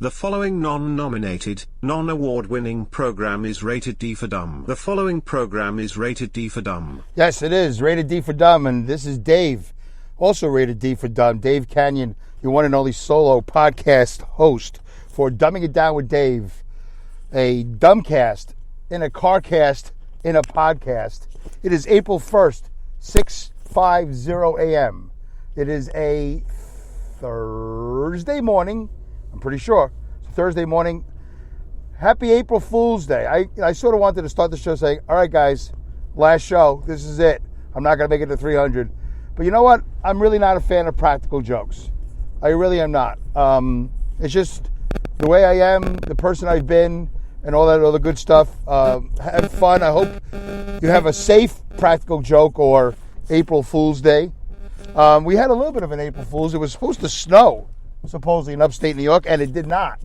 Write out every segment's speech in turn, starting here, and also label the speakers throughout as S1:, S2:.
S1: The following non-nominated, non-award-winning program is rated D for dumb. The following program is rated D for dumb.
S2: Yes, it is. Rated D for dumb. And this is Dave, also rated D for dumb. Dave Canyon, your one and only solo podcast host for Dumbing It Down with Dave. A dumbcast in a carcast in a podcast. It is April 1st, 6:50 a.m. It is a Thursday morning. I'm pretty sure. It's Thursday morning. Happy April Fool's Day. I sort of wanted to start the show saying, all right, guys, last show. This is it. I'm not going to make it to 300. But you know what? I'm really not a fan of practical jokes. I really am not. It's just the way I am, the person I've been, and all that other good stuff. Have fun. I hope you have a safe practical joke or April Fool's Day. We had a little bit of an April Fool's. It was supposed to snow, supposedly in upstate New York, and it did not.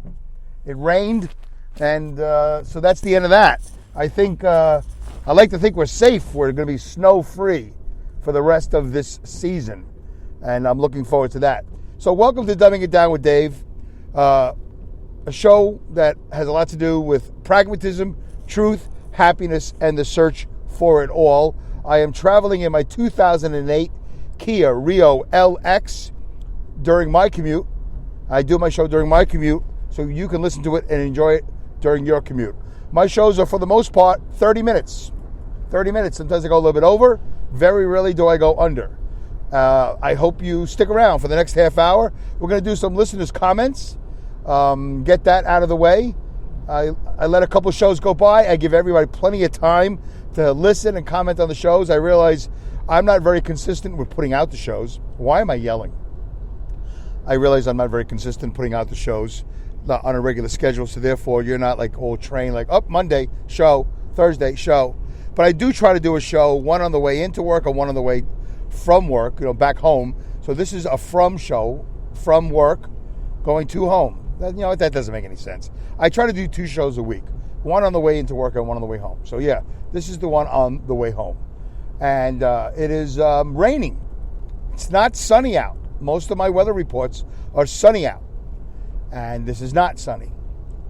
S2: It rained, and so that's the end of that. I think, I like to think we're safe. We're going to be snow-free for the rest of this season, and I'm looking forward to that. So welcome to Dumbing It Down with Dave, a show that has a lot to do with pragmatism, truth, happiness, and the search for it all. I am traveling in my 2008 Kia Rio LX during my commute. I do my show during my commute so you can listen to it and enjoy it during your commute. My shows are, for the most part, 30 minutes. 30 minutes. Sometimes I go a little bit over. Very rarely do I go under. I hope you stick around for the next half hour. We're going to do some listeners' comments. Get that out of the way. I let a couple shows go by. I give everybody plenty of time to listen and comment on the shows. I realize I'm not very consistent with putting out the shows. Why am I yelling? I realize I'm not very consistent putting out the shows on a regular schedule, so therefore you're not like all trained, like, oh, Monday, show, Thursday, show. But I do try to do a show, one on the way into work or one on the way from work, back home. So this is a from show, from work, going to home. That doesn't make any sense. I try to do 2 shows a week, one on the way into work and one on the way home. So yeah, this is the one on the way home. And it is raining. It's not sunny out. Most of my weather reports are sunny out. And this is not sunny.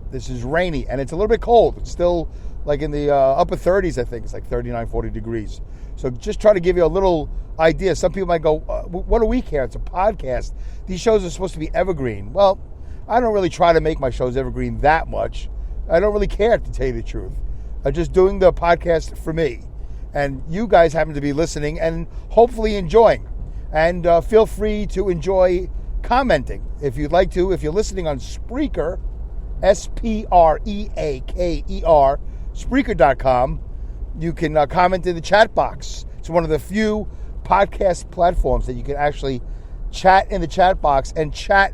S2: This is rainy. And it's a little bit cold. It's still like in the upper 30s, I think. It's like 39, 40 degrees. So just try to give you a little idea. Some people might go, what do we care? It's a podcast. These shows are supposed to be evergreen. Well, I don't really try to make my shows evergreen that much. I don't really care, to tell you the truth. I'm just doing the podcast for me. And you guys happen to be listening and hopefully enjoying. And feel free to enjoy commenting if you'd like to. If you're listening on Spreaker, Spreaker, Spreaker.com, you can comment in the chat box. It's one of the few podcast platforms that you can actually chat in the chat box and chat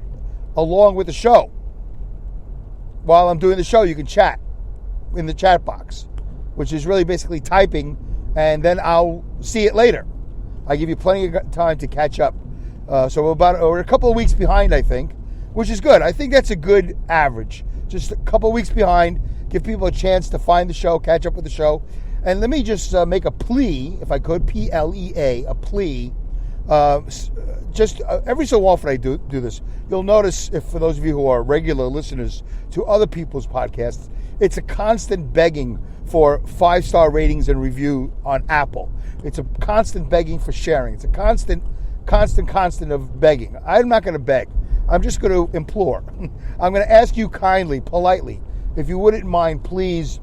S2: along with the show. While I'm doing the show, you can chat in the chat box, which is really basically typing, and then I'll see it later. I give you plenty of time to catch up. So we're a couple of weeks behind, I think, which is good. I think that's a good average. Just a couple of weeks behind, give people a chance to find the show, catch up with the show. And let me just make a plea, if I could, P-L-E-A, a plea. Every so often I do this. You'll notice, if for those of you who are regular listeners to other people's podcasts, it's a constant begging for 5-star ratings and review on Apple. It's a constant begging for sharing. It's a constant of begging. I'm not going to beg. I'm just going to implore. I'm going to ask you kindly, politely, if you wouldn't mind, please.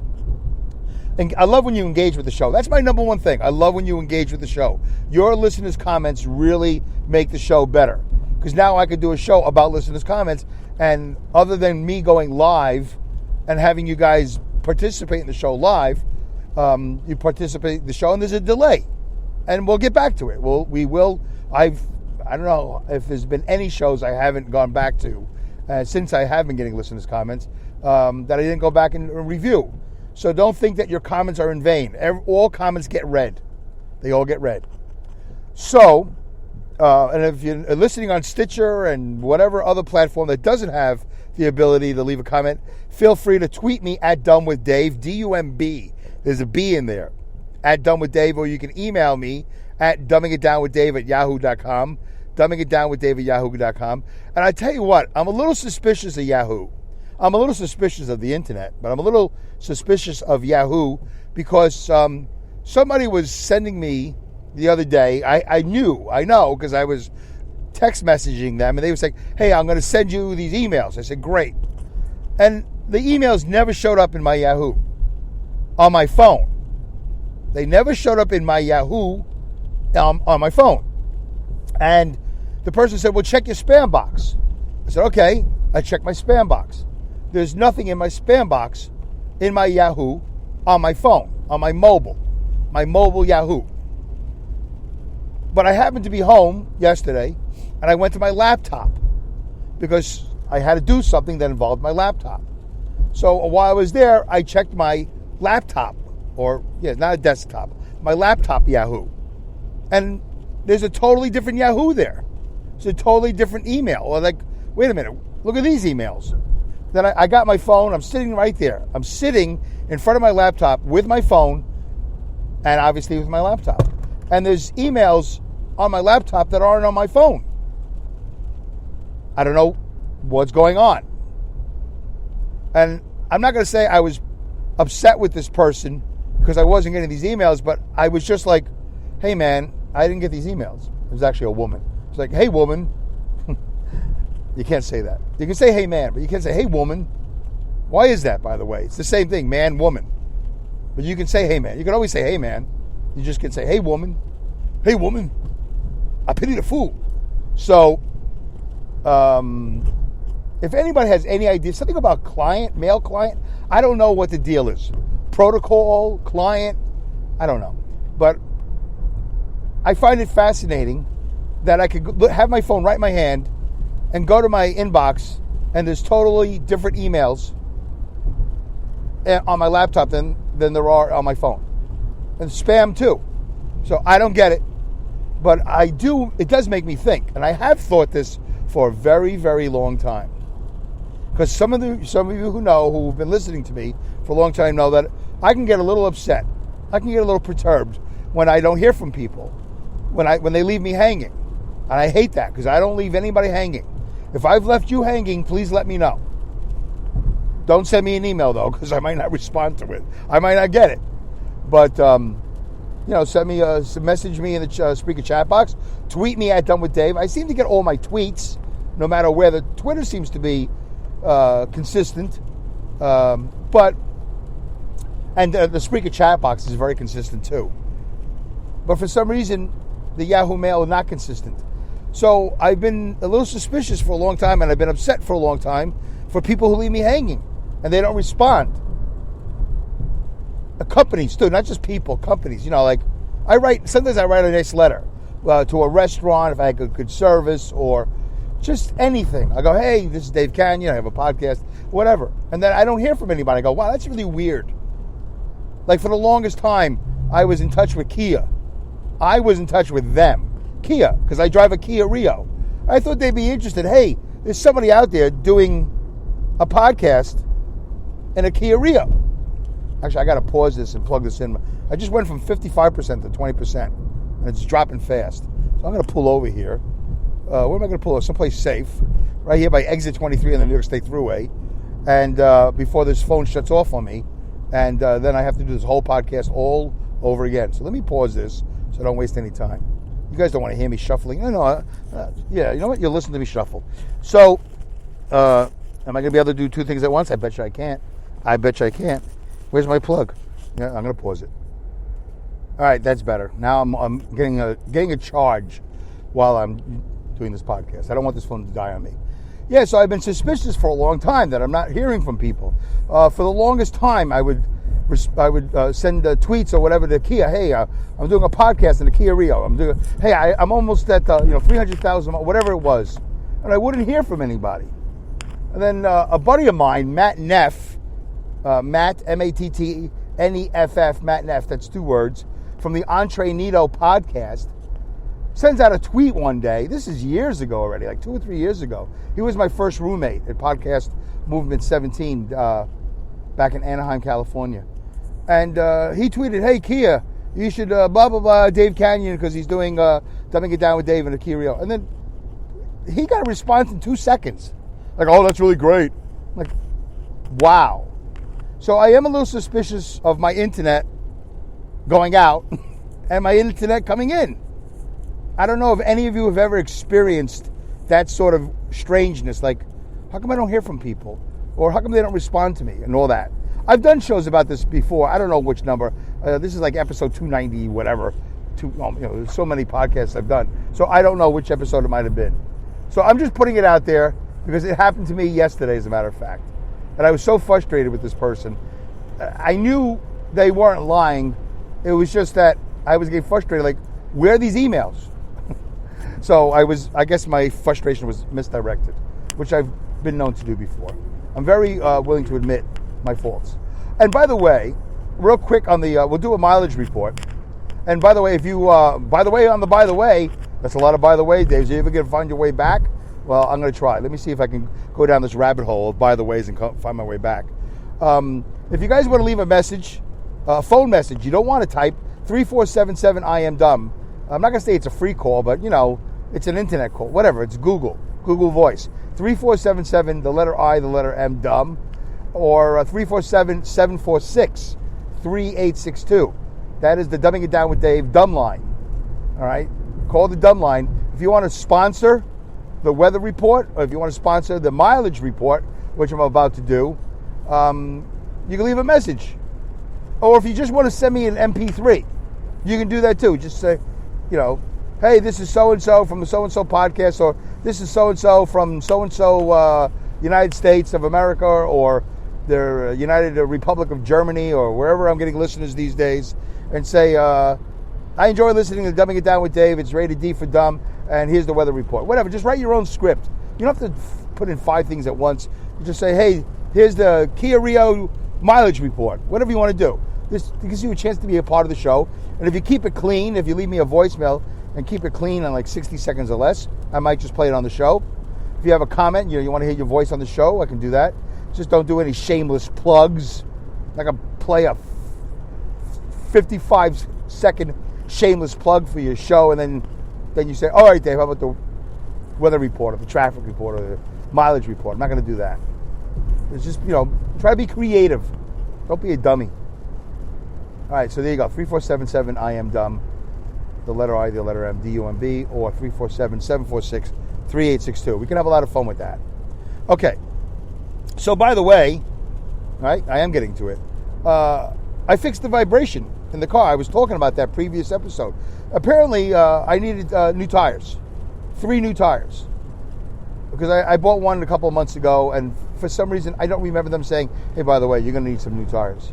S2: And I love when you engage with the show. That's my number one thing. I love when you engage with the show. Your listeners' comments really make the show better. Because now I could do a show about listeners' comments, and other than me going live and having you guys participate in the show live, you participate in the show, and there's a delay. And we'll get back to it. We will. I don't know if there's been any shows I haven't gone back to since I have been getting listeners' comments that I didn't go back and review. So don't think that your comments are in vain. All comments get read. They all get read. So, and if you're listening on Stitcher and whatever other platform that doesn't have the ability to leave a comment, feel free to tweet me at DumbWithDave, D-U-M-B. There's a B in there, at DumbWithDave, or you can email me at dumbingitdownwithdave@yahoo.com, dumbingitdownwithdave@yahoo.com. And I tell you what, I'm a little suspicious of Yahoo. I'm a little suspicious of the internet, but I'm a little suspicious of Yahoo because somebody was sending me the other day. I know, because I was text messaging them, and they were saying, hey, I'm going to send you these emails. I said, great. And the emails never showed up in my Yahoo on my phone. They never showed up in my Yahoo on my phone. And the person said, well, check your spam box. I said, okay. I checked my spam box. There's nothing in my spam box in my Yahoo on my phone, on my mobile Yahoo. But I happened to be home yesterday, and I went to my laptop because I had to do something that involved my laptop. So while I was there, I checked my laptop, not a desktop, my laptop Yahoo. And there's a totally different Yahoo there. It's a totally different email. Or like, wait a minute, look at these emails. Then I got my phone, I'm sitting right there. I'm sitting in front of my laptop with my phone and obviously with my laptop. And there's emails on my laptop that aren't on my phone. I don't know what's going on. And I'm not going to say I was upset with this person because I wasn't getting these emails, but I was just like, hey man, I didn't get these emails. It was actually a woman. It's like, hey woman. You can't say that. You can say hey man, but you can't say hey woman. Why is that, by the way? It's the same thing, man, woman. But you can say hey man. You can always say hey man. You just can say hey woman. Hey woman. I pity the fool. So, if anybody has any idea, something about male client, I don't know what the deal is. Protocol, client, I don't know. But I find it fascinating that I could have my phone right in my hand and go to my inbox, and there's totally different emails on my laptop than there are on my phone. And spam too. So I don't get it. But it does make me think. And I have thought this for a very, very long time. Because some of you who've been listening to me for a long time know that I can get a little upset. I can get a little perturbed when I don't hear from people. When they leave me hanging. And I hate that because I don't leave anybody hanging. If I've left you hanging, please let me know. Don't send me an email, though, because I might not respond to it. I might not get it. But, send me message me in the Spreaker chat box. Tweet me at Done With Dave. I seem to get all my tweets, no matter where. The Twitter seems to be consistent. And the Spreaker chat box is very consistent, too. But for some reason, the Yahoo Mail is not consistent. So I've been a little suspicious for a long time, and I've been upset for a long time for people who leave me hanging, and they don't respond. Companies, too, not just people, companies. Sometimes I write a nice letter to a restaurant if I had good service or just anything. I go, hey, this is Dave Canyon, I have a podcast, whatever. And then I don't hear from anybody. I go, wow, that's really weird. Like for the longest time, I was in touch with Kia. I was in touch with them. Kia, because I drive a Kia Rio. I thought they'd be interested. Hey, there's somebody out there doing a podcast in a Kia Rio. Actually, I got to pause this and plug this in. I just went from 55% to 20%, and it's dropping fast. So I'm going to pull over here. Where am I going to pull over? Someplace safe. Right here by exit 23 on the New York State Thruway. And before this phone shuts off on me. And then I have to do this whole podcast all over again. So let me pause this so I don't waste any time. You guys don't want to hear me shuffling. No. Yeah, you know what? You'll listen to me shuffle. So, am I going to be able to do two things at once? I bet you I can't. Where's my plug? Yeah, I'm going to pause it. All right, that's better. Now I'm getting a charge while I'm doing this podcast. I don't want this phone to die on me. Yeah, so I've been suspicious for a long time that I'm not hearing from people. For the longest time, I would send tweets or whatever to Kia. Hey, I'm doing a podcast in the Kia Rio. I'm almost at 300,000, whatever it was, and I wouldn't hear from anybody. And then a buddy of mine, Matt Neff, Matt Matteneff, Matt Neff. That's two words from the Entre Nito podcast. Sends out a tweet one day. This is years ago already, like 2 or 3 years ago. He was my first roommate at Podcast Movement 17 back in Anaheim, California. And he tweeted, hey, Kia, you should blah, blah, blah, Dave Canyon, because he's doing Dumbing It Down with Dave in a Kia Rio. And then he got a response in 2 seconds. Like, oh, that's really great. I'm like, Wow. So I am a little suspicious of my internet going out and my internet coming in. I don't know if any of you have ever experienced that sort of strangeness. Like, how come I don't hear from people? Or how come they don't respond to me and all that? I've done shows about this before. I don't know which number. This is like episode 290, whatever. There's so many podcasts I've done. So I don't know which episode it might have been. So I'm just putting it out there because it happened to me yesterday, as a matter of fact. And I was so frustrated with this person. I knew they weren't lying. It was just that I was getting frustrated. Like, where are these emails? So I guess my frustration was misdirected, which I've been known to do before. I'm very willing to admit my faults. And by the way, real quick on the, we'll do a mileage report. And by the way, if you, by the way, that's a lot of by the way, Dave. So you ever going to find your way back? Well, I'm going to try. Let me see if I can go down this rabbit hole of by the ways and find my way back. If you guys want to leave a message, a phone message, you don't want to type 3477 I am dumb. I'm not going to say it's a free call, but it's an internet call, whatever. It's Google Voice. 3477, the letter I, the letter M, dumb, or 347-746-3862. That is the Dumbing It Down with Dave dumb line. All right? Call the dumb line. If you want to sponsor the weather report, or if you want to sponsor the mileage report, which I'm about to do, you can leave a message. Or if you just want to send me an MP3, you can do that too. Just say, hey, this is so-and-so from the so-and-so podcast, or this is so-and-so from so-and-so United States of America, or the United Republic of Germany, or wherever I'm getting listeners these days, and say, I enjoy listening to Dumbing It Down with Dave. It's rated D for dumb, and here's the weather report. Whatever, just write your own script. You don't have to put in 5 things at once. You just say, hey, here's the Kia Rio mileage report. Whatever you want to do. This gives you a chance to be a part of the show. And if you keep it clean, if you leave me a voicemail and keep it clean in like 60 seconds or less, I might just play it on the show. If you have a comment, you want to hear your voice on the show, I can do that. Just don't do any shameless plugs. I can play a 55-second shameless plug for your show, and then you say, all right, Dave, how about the weather report or the traffic report or the mileage report? I'm not going to do that. It's just, try to be creative. Don't be a dummy. All right, so there you go. 3477 I am dumb. The letter I, the letter M, D-U-M-B, or 347-746-3862. We can have a lot of fun with that. Okay. So, by the way, right, I am getting to it. I fixed the vibration in the car. I was talking about that previous episode. Apparently, I needed new tires. 3 new tires. Because I bought one a couple of months ago, and for some reason, I don't remember them saying, hey, by the way, you're going to need some new tires.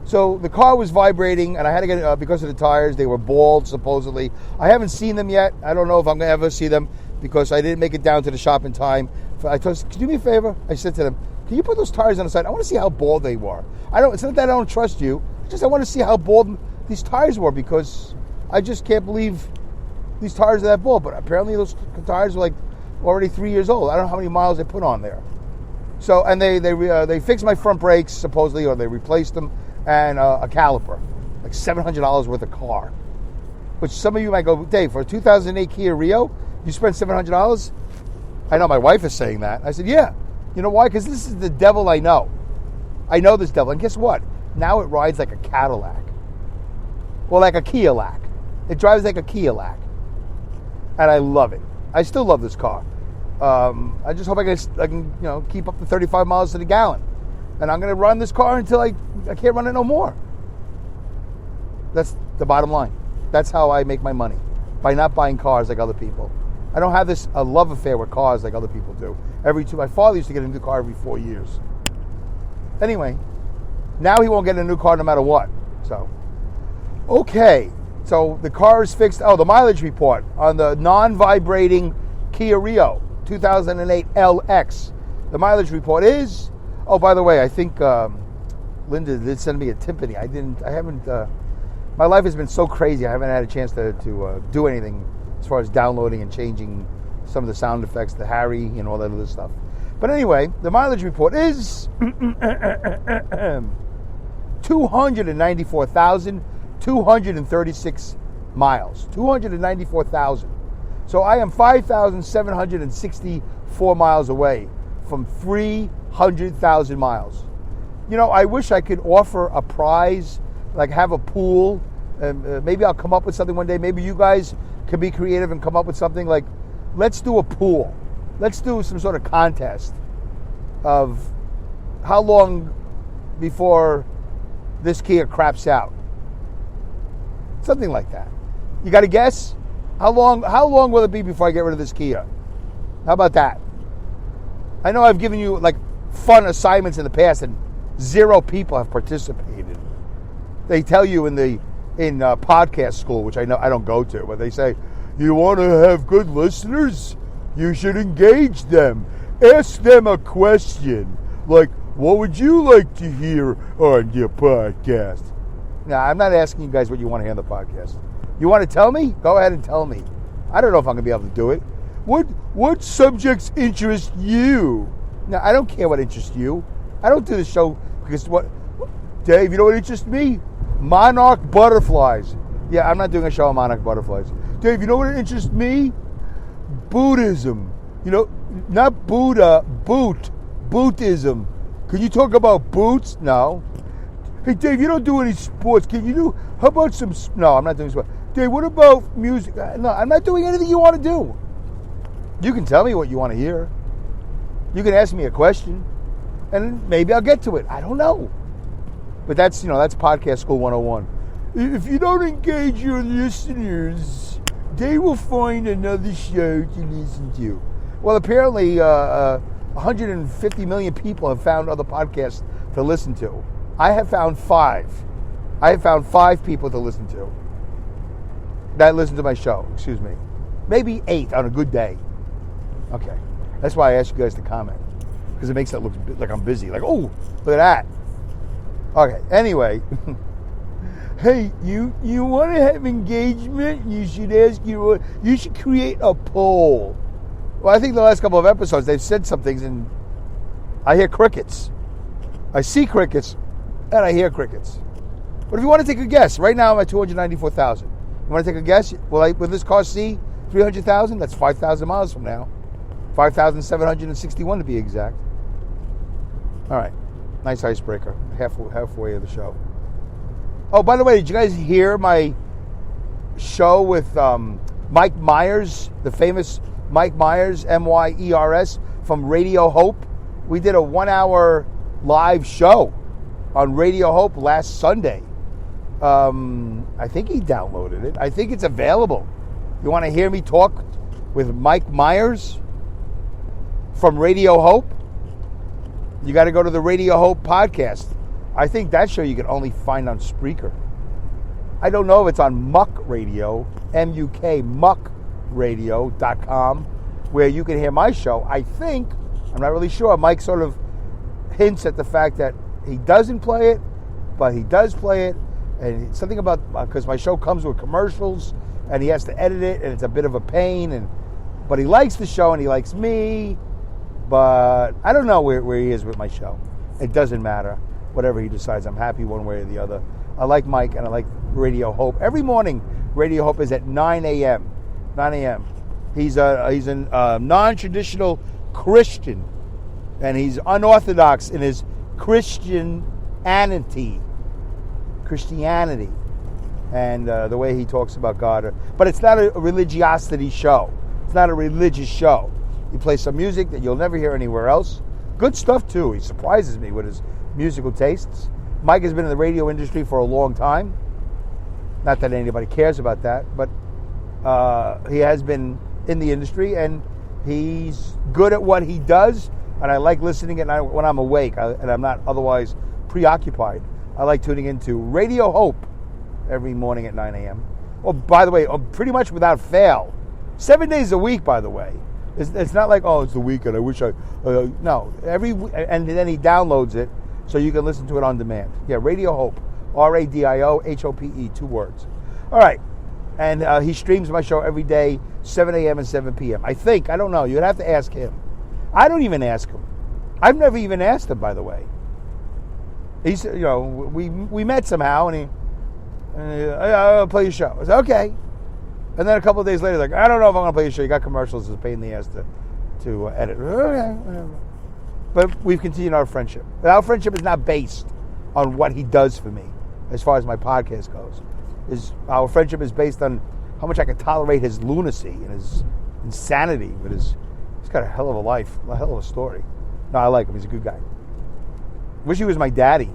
S2: So the car was vibrating, and I had to get because of the tires. They were bald, supposedly. I haven't seen them yet. I don't know if I'm going to ever see them because I didn't make it down to the shop in time. I told them, could you do me a favor? I said to them, can you put those tires on the side? I want to see how bald they were. It's not that I don't trust you. It's just I want to see how bald these tires were because I just can't believe these tires are that bald. But apparently those tires were like already 3 years old. I don't know how many miles they put on there. So, and they fixed my front brakes, supposedly, or they replaced them. And a caliper, like $700 worth of car. Which some of you might go, Dave, for a 2008 Kia Rio, you spent $700? I know my wife is saying that. I said, yeah. You know why? Because this is the devil I know. I know this devil. And guess what? Now it rides like a Cadillac. Well, like a Kia Lac. It drives like a Kia Lac. And I love it. I still love this car. I just hope I can keep up to 35 miles to the gallon. And I'm going to run this car until I can't run it no more. That's the bottom line. That's how I make my money. By not buying cars like other people. I don't have a love affair with cars like other people do. My father used to get a new car every 4 years. Anyway, now he won't get a new car no matter what. So, okay. So the car is fixed. Oh, the mileage report on the non-vibrating Kia Rio 2008 LX. The mileage report is... Oh, by the way, I think Linda did send me a timpani. My life has been so crazy, I haven't had a chance to do anything as far as downloading and changing some of the sound effects, the Harry and all that other stuff. But anyway, the mileage report is 294,236 miles. 294,000. So I am 5,764 miles away from 300,000 miles. I wish I could offer a prize, like have a pool, and maybe I'll come up with something one day. Maybe you guys can be creative and come up with something like, let's do a pool. Let's do some sort of contest of how long before this Kia craps out. Something like that. You got to guess? How long will it be before I get rid of this Kia? How about that? I know I've given you like fun assignments in the past and 0 people have participated. They tell you in podcast school, which I know I don't go to, but they say, you want to have good listeners? You should engage them. Ask them a question. Like, what would you like to hear on your podcast? Now, I'm not asking you guys what you want to hear on the podcast. You want to tell me? Go ahead and tell me. I don't know if I'm going to be able to do it. What subjects interest you? Now, I don't care what interests you. I don't do the show because Dave, you know what interests me? Monarch butterflies. Yeah, I'm not doing a show on monarch butterflies. Dave, you know what interests me? Buddhism. Not Buddha, Bootism. Can you talk about boots? No. Hey, Dave, you don't do any sports. Can you do, how about some, no, I'm not doing sports. Dave, what about music? No, I'm not doing anything you want to do. You can tell me what you want to hear. You can ask me a question, and maybe I'll get to it. I don't know. But that's Podcast School 101. If you don't engage your listeners, they will find another show to listen to. Well, apparently 150 million people have found other podcasts to listen to. I have found 5. I have found 5 people to listen to. That listen to my show, excuse me. Maybe 8 on a good day. Okay. That's why I asked you guys to comment. Because it makes it look like I'm busy. Like, oh, look at that. Okay, anyway. Hey, you want to have engagement? You should create a poll. Well, I think the last couple of episodes they've said some things and I hear crickets. I see crickets and I hear crickets. But if you want to take a guess, right now I'm at 294,000. You want to take a guess? Will this car see 300,000? That's 5,000 miles from now. 5,761 to be exact. All right. Nice icebreaker. Halfway of the show. Oh, by the way, did you guys hear my show with Mike Myers, the famous Mike Myers, Myers, from Radio Hope? We did a 1-hour live show on Radio Hope last Sunday. I think he downloaded it. I think it's available. You want to hear me talk with Mike Myers from Radio Hope? You got to go to the Radio Hope podcast. I think that show you can only find on Spreaker. I don't know if it's on Muck Radio, M-U-K, muckradio.com, where you can hear my show. I think, I'm not really sure, Mike sort of hints at the fact that he doesn't play it, but he does play it. And it's something about, because my show comes with commercials, and he has to edit it, and it's a bit of a pain. But he likes the show, and he likes me. But I don't know where he is with my show. It doesn't matter. Whatever he decides, I'm happy one way or the other. I like Mike, and I like Radio Hope. Every morning, Radio Hope is at 9 a.m. 9 a.m. He's a non-traditional Christian, and he's unorthodox in his Christianity, and the way he talks about God. But it's not a religiosity show. It's not a religious show. He plays some music that you'll never hear anywhere else. Good stuff, too. He surprises me with his musical tastes. Mike has been in the radio industry for a long time. Not that anybody cares about that, but he has been in the industry, and he's good at what he does, and I like listening when I'm awake and I'm not otherwise preoccupied. I like tuning into Radio Hope every morning at 9 a.m. Oh, by the way, pretty much without fail. 7 days a week, by the way. It's not like, oh, it's the weekend, I wish I... no, and then he downloads it so you can listen to it on demand. Yeah, Radio Hope. RADIOHOPE, 2 words. All right. And he streams my show every day, 7 a.m. and 7 p.m. I think. I don't know. You'd have to ask him. I don't even ask him. I've never even asked him, by the way. He's, we met somehow, and I'll play your show. I said, okay. And then a couple of days later, like, I don't know if I'm going to play your show. You got commercials. It's a pain in the ass to edit. Okay, whatever. But we've continued our friendship. Our friendship is not based on what he does for me as far as my podcast goes. Our friendship is based on how much I can tolerate his lunacy and his insanity. But he's got a hell of a life, a hell of a story. No, I like him. He's a good guy. Wish he was my daddy.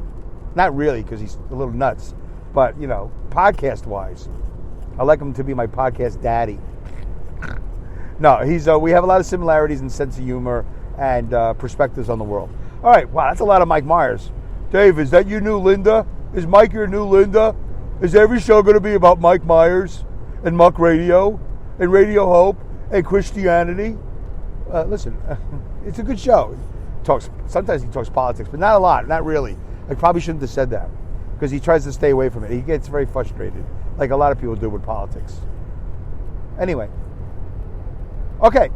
S2: Not really, because he's a little nuts. But, podcast-wise, I like him to be my podcast daddy. No, we have a lot of similarities in sense of humor and perspectives on the world. All right, wow, that's a lot of Mike Myers. Dave, is that your new Linda? Is Mike your new Linda? Is every show going to be about Mike Myers and Muck Radio and Radio Hope and Christianity? Listen, it's a good show. Sometimes he talks politics, but not a lot, not really. I probably shouldn't have said that because he tries to stay away from it. He gets very frustrated, like a lot of people do with politics. Anyway. Okay.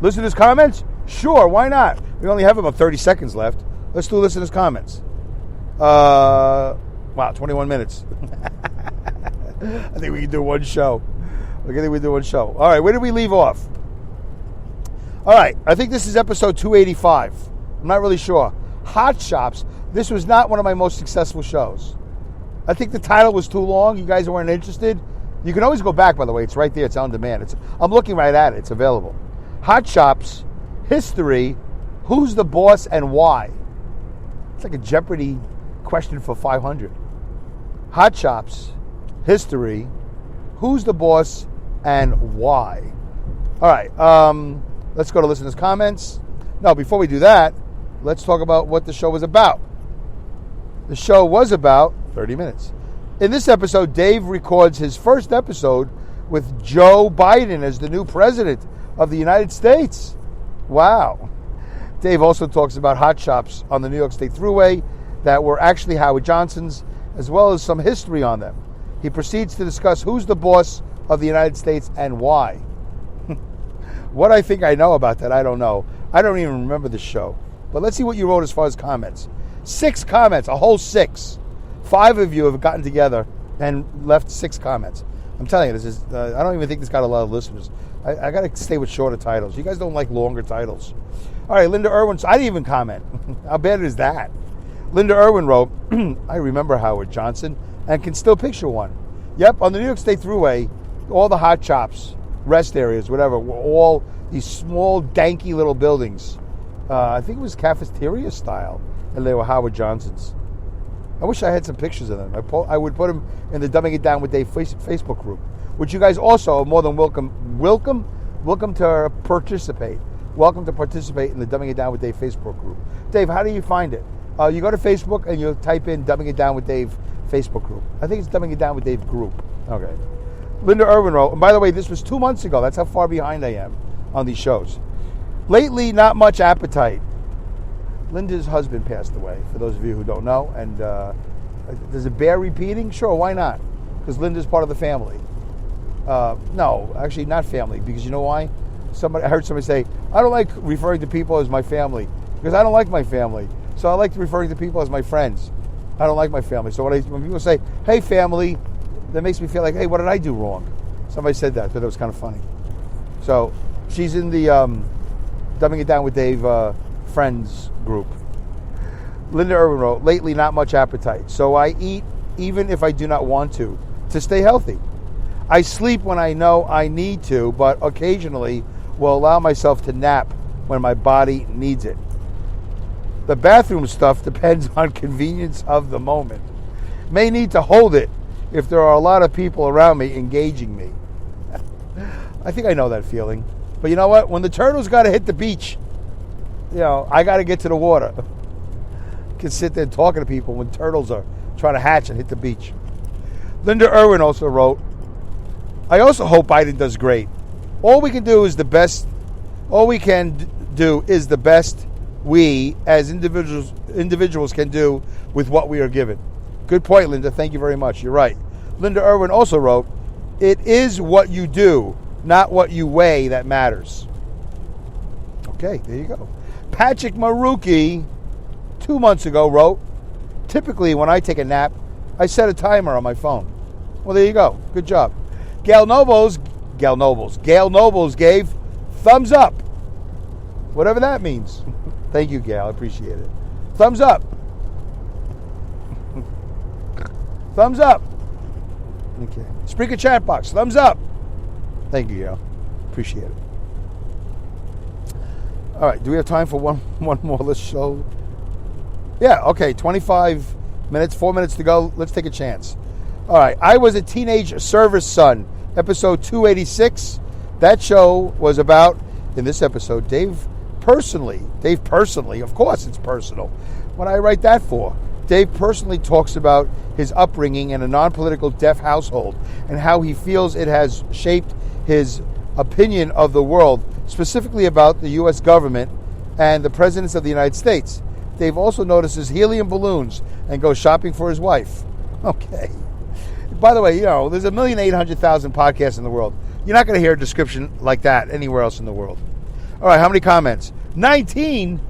S2: Listeners' comments? Sure, why not? We only have about 30 seconds left. Let's do listeners' comments. Wow, 21 minutes. I think we can do one show. All right, where did we leave off? All right, I think this is episode 285. I'm not really sure. Hot Shops. This was not one of my most successful shows. I think the title was too long. You guys weren't interested. You can always go back, by the way. It's right there. It's on demand. I'm looking right at it. It's available. Hot Shops, history, who's the boss and why? It's like a Jeopardy question for 500. Hot Shops, history, who's the boss and why? All right. Let's go to listeners' comments. No, before we do that, let's talk about what the show was about. The show was about 30 minutes. In this episode, Dave records his first episode with Joe Biden as the new president of the United States. Wow. Dave also talks about hot shops on the New York State Thruway that were actually Howard Johnson's, as well as some history on them. He proceeds to discuss who's the boss of the United States and why. What I think I know about that, I don't know. I don't even remember the show. But let's see what you wrote as far as comments. 6 comments, a whole 6. 5 of you have gotten together and left 6 comments. I'm telling you, this is. I don't even think this got a lot of listeners. I got to stay with shorter titles. You guys don't like longer titles. All right, Linda Irwin. I didn't even comment. How bad is that? Linda Irwin wrote, I remember Howard Johnson and can still picture one. Yep, on the New York State Thruway, all the hot shops, rest areas, whatever, were all these small, danky little buildings. I think it was cafeteria style, and they were Howard Johnson's. I wish I had some pictures of them. I would put them in the Dumbing It Down with Dave Facebook group, which you guys also are more than welcome to participate. Welcome to participate in the Dumbing It Down with Dave Facebook group. Dave, how do you find it? You go to Facebook and you type in Dumbing It Down with Dave Facebook group. I think it's Dumbing It Down with Dave group. Okay. Linda Irwin wrote, and by the way, this was 2 months ago. That's how far behind I am on these shows. Lately, not much appetite. Linda's husband passed away, for those of you who don't know. And does it bear repeating? Sure, why not? Because Linda's part of the family. No, actually not family, because you know why? I heard somebody say, I don't like referring to people as my family, because I don't like my family. So I like referring to people as my friends. I don't like my family. So when people say, hey, family, that makes me feel like, hey, what did I do wrong? Somebody said that. I thought it was kind of funny. So she's in the Dumbing It Down with Dave friends group. Linda Irwin wrote, lately not much appetite. So I eat even if I do not want to stay healthy. I sleep when I know I need to, but occasionally will allow myself to nap when my body needs it. The bathroom stuff depends on convenience of the moment. May need to hold it if there are a lot of people around me engaging me. I think I know that feeling. But you know what? When the turtles got to hit the beach, I got to get to the water. I can sit there talking to people when turtles are trying to hatch and hit the beach. Linda Irwin also wrote, I also hope Biden does great. All we can do is the best we as individuals can do with what we are given. Good point, Linda. Thank you very much. You're right. Linda Irwin also wrote, it is what you do, not what you weigh, that matters. Okay, there you go. Patrick Maruki, 2 months ago, wrote, typically when I take a nap, I set a timer on my phone. Well, there you go. Good job. Gail Nobles gave thumbs up. Whatever that means. Thank you, Gail. I appreciate it. Thumbs up. Thumbs up. Okay. Spreaker chat box. Thumbs up. Thank you, Gail. Appreciate it. All right. Do we have time for one more? Let's show. Yeah. Okay. 25 minutes. 4 minutes to go. Let's take a chance. All right. I was a teenage service son. Episode 286. That show was about, in this episode, Dave personally, of course it's personal. What do I write that for? Dave personally talks about his upbringing in a non-political deaf household and how he feels it has shaped his opinion of the world, specifically about the U.S. government and the presidents of the United States. Dave also notices helium balloons and goes shopping for his wife. Okay. By the way, there's 1,800,000 podcasts in the world. You're not going to hear a description like that anywhere else in the world. All right, how many comments? 19?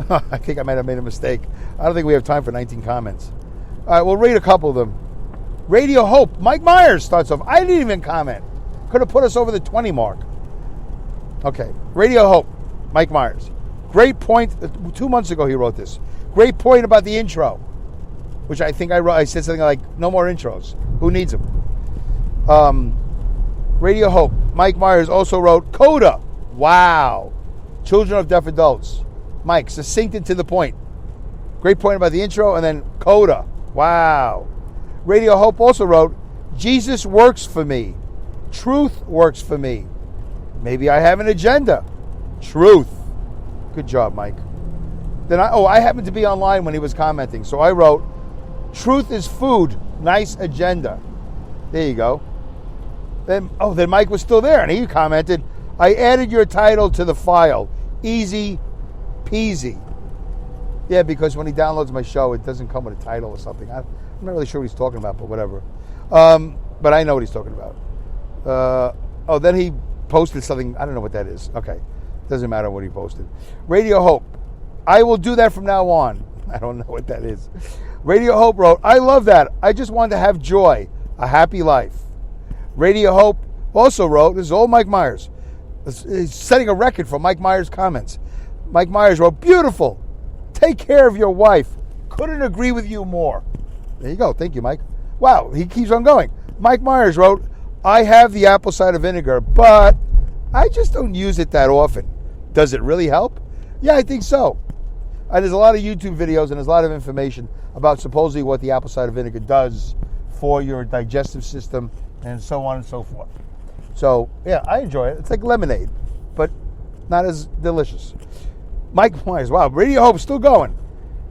S2: I think I might have made a mistake. I don't think we have time for 19 comments. All right, we'll read a couple of them. Radio Hope. Mike Myers starts off. I didn't even comment. Could have put us over the 20 mark. Okay, Radio Hope. Mike Myers. Great point. 2 months ago he wrote this. Great point about the intro, which I think I said something like, no more intros. Who needs them? Radio Hope. Mike Myers also wrote, Coda. Wow. Children of deaf adults. Mike, succinct and to the point. Great point about the intro, and then Coda. Wow. Radio Hope also wrote, Jesus works for me. Truth works for me. Maybe I have an agenda. Truth. Good job, Mike. Then I happened to be online when he was commenting, so I wrote, truth is food. Nice agenda. There you go. Then Mike was still there, and he commented, I added your title to the file. Easy peasy. Yeah, because when he downloads my show, it doesn't come with a title or something. I'm not really sure what he's talking about, but whatever. But I know what he's talking about. Then he posted something. I don't know what that is. Okay. Doesn't matter what he posted. Radio Hope. I will do that from now on. I don't know what that is. Radio Hope wrote, I love that. I just wanted to have joy. A happy life. Radio Hope also wrote, this is old Mike Myers. He's setting a record for Mike Myers' comments. Mike Myers wrote, beautiful. Take care of your wife. Couldn't agree with you more. There you go. Thank you, Mike. Wow, he keeps on going. Mike Myers wrote, I have the apple cider vinegar, but I just don't use it that often. Does it really help? Yeah, I think so. And there's a lot of YouTube videos and there's a lot of information about supposedly what the apple cider vinegar does for your digestive system and so on and so forth. So, yeah, I enjoy it. It's like lemonade, but not as delicious. Mike Myers, wow, Radio Hope's still going.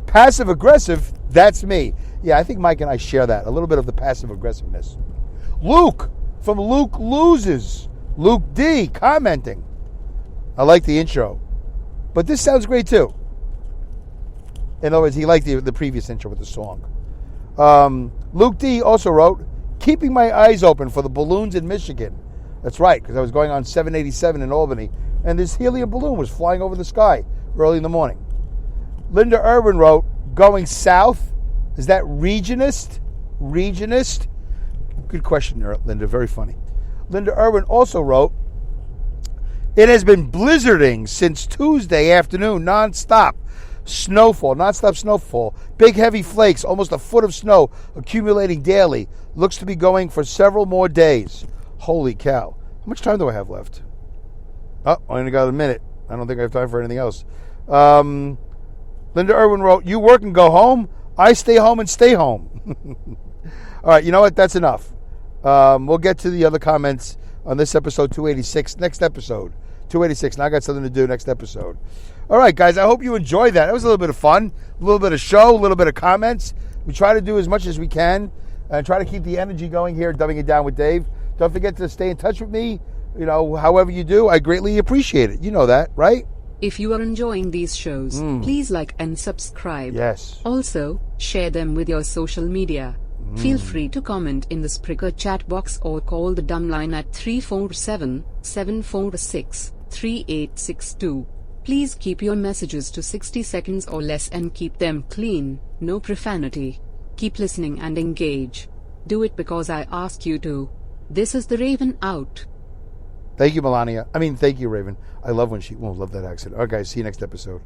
S2: Passive aggressive, that's me. Yeah, I think Mike and I share that, a little bit of the passive aggressiveness. Luke, from Luke Loses. Luke D, commenting. I like the intro. But this sounds great too. In other words, he liked the previous intro with the song. Luke D also wrote, keeping my eyes open for the balloons in Michigan. That's right, because I was going on 787 in Albany, and this helium balloon was flying over the sky early in the morning. Linda Irwin wrote, going south? Is that regionist? Regionist? Good question, Linda. Very funny. Linda Irwin also wrote, it has been blizzarding since Tuesday afternoon, nonstop snowfall. Big heavy flakes, almost a foot of snow accumulating daily. Looks to be going for several more days. Holy cow. How much time do I have left? Oh, I only got a minute. I don't think I have time for anything else. Linda Irwin wrote, you work and go home. I stay home and stay home. All right, you know what? That's enough. We'll get to the other comments on this episode 286. Next episode, 286. Now I got something to do next episode. All right, guys, I hope you enjoyed that. It was a little bit of fun, a little bit of show, a little bit of comments. We try to do as much as we can and try to keep the energy going here, Dumbing It Down with Dave. Don't forget to stay in touch with me, however you do. I greatly appreciate it. You know that, right?
S3: If you are enjoying these shows, please like and subscribe.
S2: Yes.
S3: Also, share them with your social media. Feel free to comment in the Spreaker chat box or call the dumb line at 347-746-3862. Please keep your messages to 60 seconds or less and keep them clean, no profanity. Keep listening and engage. Do it because I asked you to. This is the Raven out.
S2: Thank you, Melania. Thank you, Raven. I love when she... love that accent. All right, guys. See you next episode.